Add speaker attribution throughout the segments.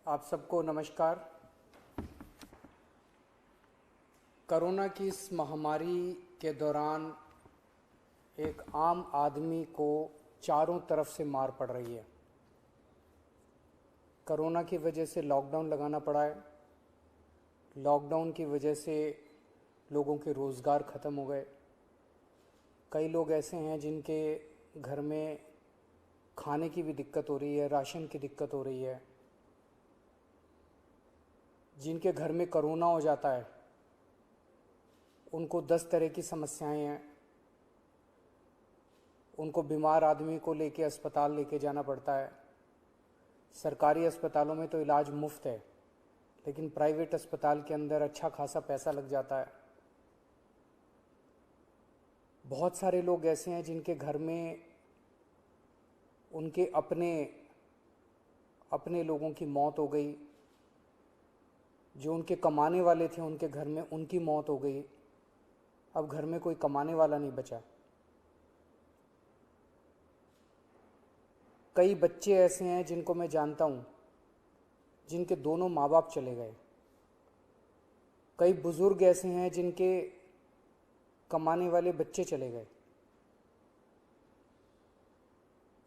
Speaker 1: आप सबको नमस्कार। कोरोना की इस महामारी के दौरान एक आम आदमी को चारों तरफ से मार पड़ रही है। कोरोना की वजह से लॉकडाउन लगाना पड़ा है। लॉकडाउन की वजह से लोगों के रोज़गार ख़त्म हो गए। कई लोग ऐसे हैं जिनके घर में खाने की भी दिक्कत हो रही है, राशन की दिक्कत हो रही है। जिनके घर में कोरोना हो जाता है उनको 10 तरह की समस्याएं हैं। उनको बीमार आदमी को लेके अस्पताल लेके जाना पड़ता है। सरकारी अस्पतालों में तो इलाज मुफ्त है, लेकिन प्राइवेट अस्पताल के अंदर अच्छा खासा पैसा लग जाता है। बहुत सारे लोग ऐसे हैं जिनके घर में उनके अपने लोगों की मौत हो गई। जो उनके कमाने वाले थे उनके घर में उनकी मौत हो गई। अब घर में कोई कमाने वाला नहीं बचा। कई बच्चे ऐसे हैं जिनको मैं जानता हूँ जिनके दोनों माँ बाप चले गए। कई बुजुर्ग ऐसे हैं जिनके कमाने वाले बच्चे चले गए।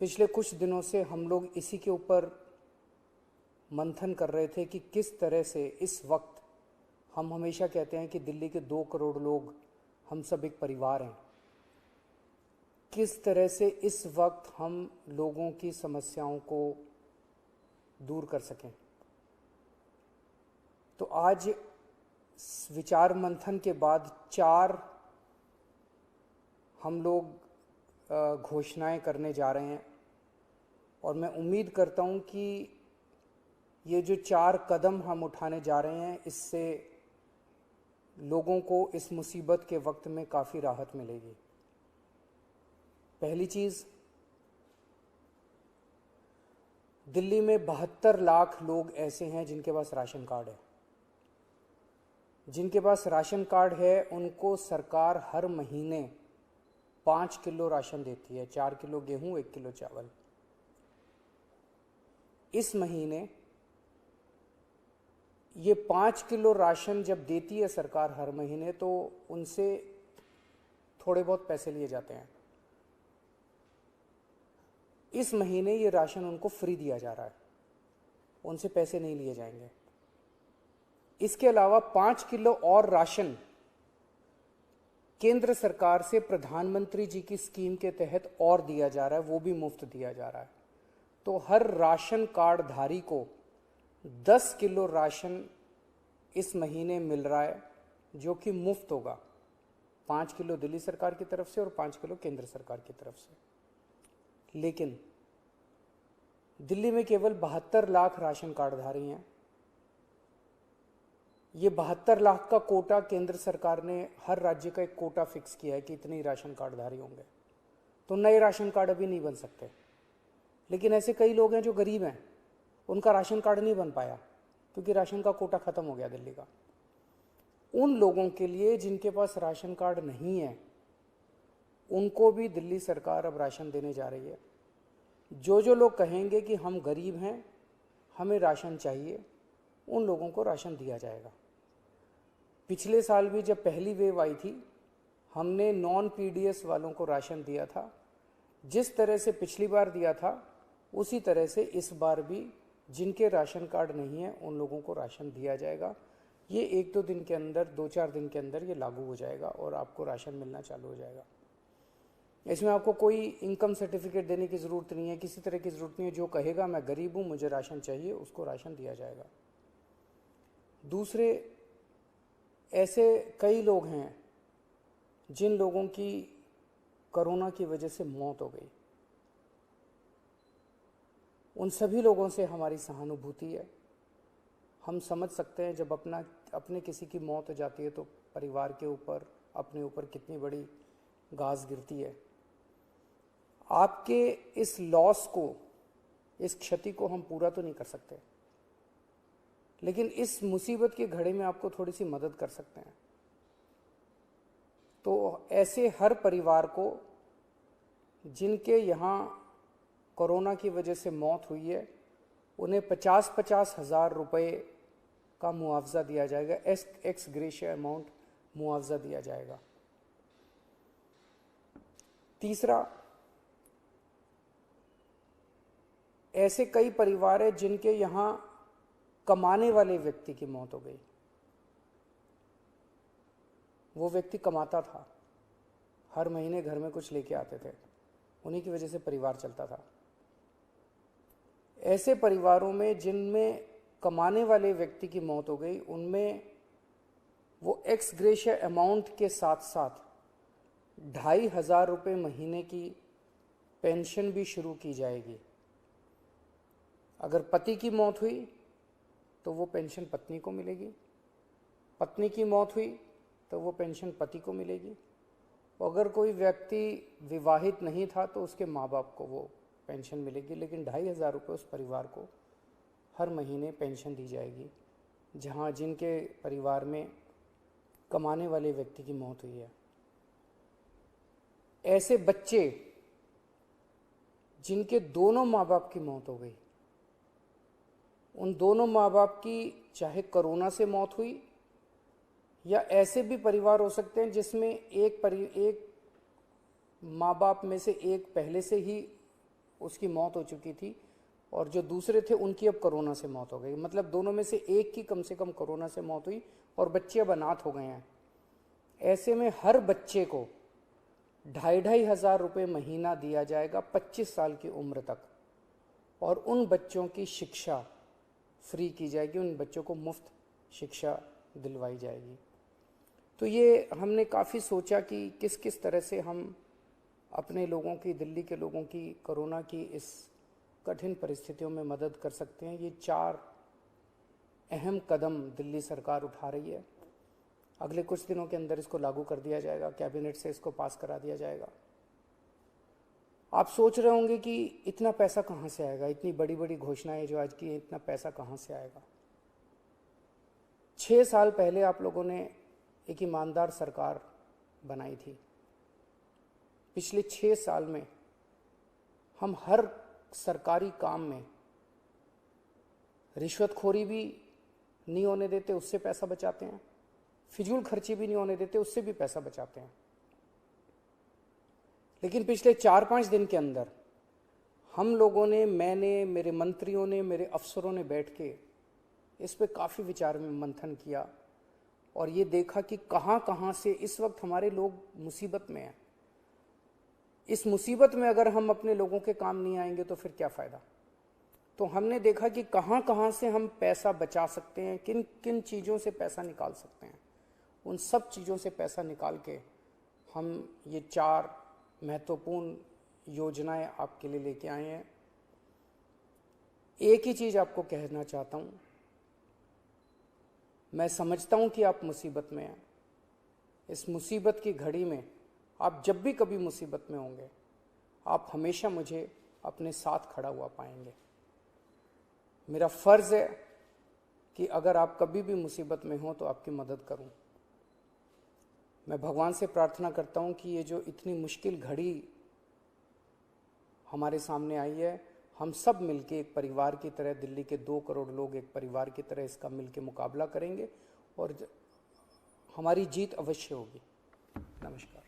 Speaker 1: पिछले कुछ दिनों से हम लोग इसी के ऊपर मंथन कर रहे थे कि किस तरह से इस वक्त, हम हमेशा कहते हैं कि दिल्ली के 2 करोड़ लोग हम सब एक परिवार हैं, किस तरह से इस वक्त हम लोगों की समस्याओं को दूर कर सकें। तो आज विचार मंथन के बाद 4 हम लोग घोषणाएं करने जा रहे हैं और मैं उम्मीद करता हूं कि ये जो 4 कदम हम उठाने जा रहे हैं इससे लोगों को इस मुसीबत के वक्त में काफ़ी राहत मिलेगी। पहली चीज़, दिल्ली में 72 लाख लोग ऐसे हैं जिनके पास राशन कार्ड है। जिनके पास राशन कार्ड है उनको सरकार हर महीने 5 किलो राशन देती है, 4 किलो गेहूं, 1 किलो चावल। इस महीने ये 5 किलो राशन जब देती है सरकार हर महीने, तो उनसे थोड़े बहुत पैसे लिए जाते हैं। इस महीने ये राशन उनको फ्री दिया जा रहा है, उनसे पैसे नहीं लिए जाएंगे। इसके अलावा 5 किलो और राशन केंद्र सरकार से प्रधानमंत्री जी की स्कीम के तहत और दिया जा रहा है, वो भी मुफ्त दिया जा रहा है। तो हर राशन कार्ड धारी को 10 किलो राशन इस महीने मिल रहा है, जो कि मुफ्त होगा। 5 किलो दिल्ली सरकार की तरफ से और 5 किलो केंद्र सरकार की तरफ से। लेकिन दिल्ली में केवल 72 लाख राशन कार्डधारी हैं। ये 72 लाख का कोटा केंद्र सरकार ने, हर राज्य का एक कोटा फिक्स किया है कि इतने ही राशन कार्डधारी होंगे। तो नए राशन कार्ड अभी नहीं बन सकते। लेकिन ऐसे कई लोग हैं जो गरीब हैं, उनका राशन कार्ड नहीं बन पाया क्योंकि राशन का कोटा खत्म हो गया दिल्ली का। उन लोगों के लिए जिनके पास राशन कार्ड नहीं है, उनको भी दिल्ली सरकार अब राशन देने जा रही है। जो लोग कहेंगे कि हम गरीब हैं, हमें राशन चाहिए, उन लोगों को राशन दिया जाएगा। पिछले साल भी जब पहली वेव आई थी, हमने नॉन पीडीएस वालों को राशन दिया था। जिस तरह से पिछली बार दिया था उसी तरह से इस बार भी जिनके राशन कार्ड नहीं है उन लोगों को राशन दिया जाएगा। ये 1-2 दिन के अंदर, 2-4 दिन के अंदर ये लागू हो जाएगा और आपको राशन मिलना चालू हो जाएगा। इसमें आपको कोई इनकम सर्टिफिकेट देने की ज़रूरत नहीं है, किसी तरह की ज़रूरत नहीं है। जो कहेगा मैं गरीब हूँ, मुझे राशन चाहिए, उसको राशन दिया जाएगा। दूसरे, ऐसे कई लोग हैं जिन लोगों की कोरोना की वजह से मौत हो गई। उन सभी लोगों से हमारी सहानुभूति है। हम समझ सकते हैं जब अपने किसी की मौत हो जाती है तो परिवार के ऊपर, अपने ऊपर कितनी बड़ी गाज गिरती है। आपके इस लॉस को, इस क्षति को हम पूरा तो नहीं कर सकते, लेकिन इस मुसीबत की घड़ी में आपको थोड़ी सी मदद कर सकते हैं। तो ऐसे हर परिवार को जिनके यहाँ कोरोना की वजह से मौत हुई है, उन्हें 50-50 हज़ार रुपये का मुआवजा दिया जाएगा, एक्स ग्रेशिया अमाउंट मुआवजा दिया जाएगा। तीसरा, ऐसे कई परिवार हैं जिनके यहाँ कमाने वाले व्यक्ति की मौत हो गई। वो व्यक्ति कमाता था, हर महीने घर में कुछ लेके आते थे, उन्हीं की वजह से परिवार चलता था। ऐसे परिवारों में जिनमें कमाने वाले व्यक्ति की मौत हो गई, उनमें वो एक्स ग्रेशिया अमाउंट के साथ साथ 2,500 रुपये महीने की पेंशन भी शुरू की जाएगी। अगर पति की मौत हुई तो वो पेंशन पत्नी को मिलेगी, पत्नी की मौत हुई तो वो पेंशन पति को मिलेगी, अगर कोई व्यक्ति विवाहित नहीं था तो उसके माँ बाप को वो पेंशन मिलेगी। लेकिन 2,500 रुपये उस परिवार को हर महीने पेंशन दी जाएगी जहाँ जिनके परिवार में कमाने वाले व्यक्ति की मौत हुई है। ऐसे बच्चे जिनके दोनों माँ बाप की मौत हो गई, उन दोनों माँ बाप की चाहे कोरोना से मौत हुई या ऐसे भी परिवार हो सकते हैं जिसमें एक माँ बाप में से एक पहले से ही उसकी मौत हो चुकी थी और जो दूसरे थे उनकी अब कोरोना से मौत हो गई। मतलब दोनों में से एक की कम से कम कोरोना से मौत हुई और बच्चे अब अनाथ हो गए हैं। ऐसे में हर बच्चे को 2,500 रुपये महीना दिया जाएगा 25 साल की उम्र तक, और उन बच्चों की शिक्षा फ्री की जाएगी, उन बच्चों को मुफ्त शिक्षा दिलवाई जाएगी। तो ये हमने काफ़ी सोचा कि किस किस तरह से हम अपने लोगों की, दिल्ली के लोगों की कोरोना की इस कठिन परिस्थितियों में मदद कर सकते हैं। ये 4 अहम कदम दिल्ली सरकार उठा रही है। अगले कुछ दिनों के अंदर इसको लागू कर दिया जाएगा, कैबिनेट से इसको पास करा दिया जाएगा। आप सोच रहे होंगे कि इतना पैसा कहाँ से आएगा, इतनी बड़ी बड़ी घोषणाएं जो आज की है, इतना पैसा कहाँ से आएगा। 6 साल पहले आप लोगों ने एक ईमानदार सरकार बनाई थी। पिछले 6 साल में हम हर सरकारी काम में रिश्वतखोरी भी नहीं होने देते, उससे पैसा बचाते हैं, फिजूल खर्ची भी नहीं होने देते, उससे भी पैसा बचाते हैं। लेकिन पिछले 4-5 दिन के अंदर हम लोगों ने, मैंने, मेरे मंत्रियों ने, मेरे अफसरों ने बैठ के इस पे काफ़ी विचार में मंथन किया और ये देखा कि कहाँ कहाँ से इस वक्त हमारे लोग मुसीबत में हैं। इस मुसीबत में अगर हम अपने लोगों के काम नहीं आएंगे तो फिर क्या फ़ायदा। तो हमने देखा कि कहाँ कहाँ से हम पैसा बचा सकते हैं, किन किन चीज़ों से पैसा निकाल सकते हैं। उन सब चीज़ों से पैसा निकाल के हम ये 4 महत्वपूर्ण योजनाएं आपके लिए लेके आए हैं। एक ही चीज़ आपको कहना चाहता हूँ, मैं समझता हूँ कि आप मुसीबत में हैं। इस मुसीबत की घड़ी में आप जब भी कभी मुसीबत में होंगे, आप हमेशा मुझे अपने साथ खड़ा हुआ पाएंगे। मेरा फ़र्ज़ है कि अगर आप कभी भी मुसीबत में हो तो आपकी मदद करूं। मैं भगवान से प्रार्थना करता हूं कि ये जो इतनी मुश्किल घड़ी हमारे सामने आई है, हम सब मिलके एक परिवार की तरह, दिल्ली के 2 करोड़ लोग एक परिवार की तरह इसका मिलके मुकाबला करेंगे और हमारी जीत अवश्य होगी। नमस्कार।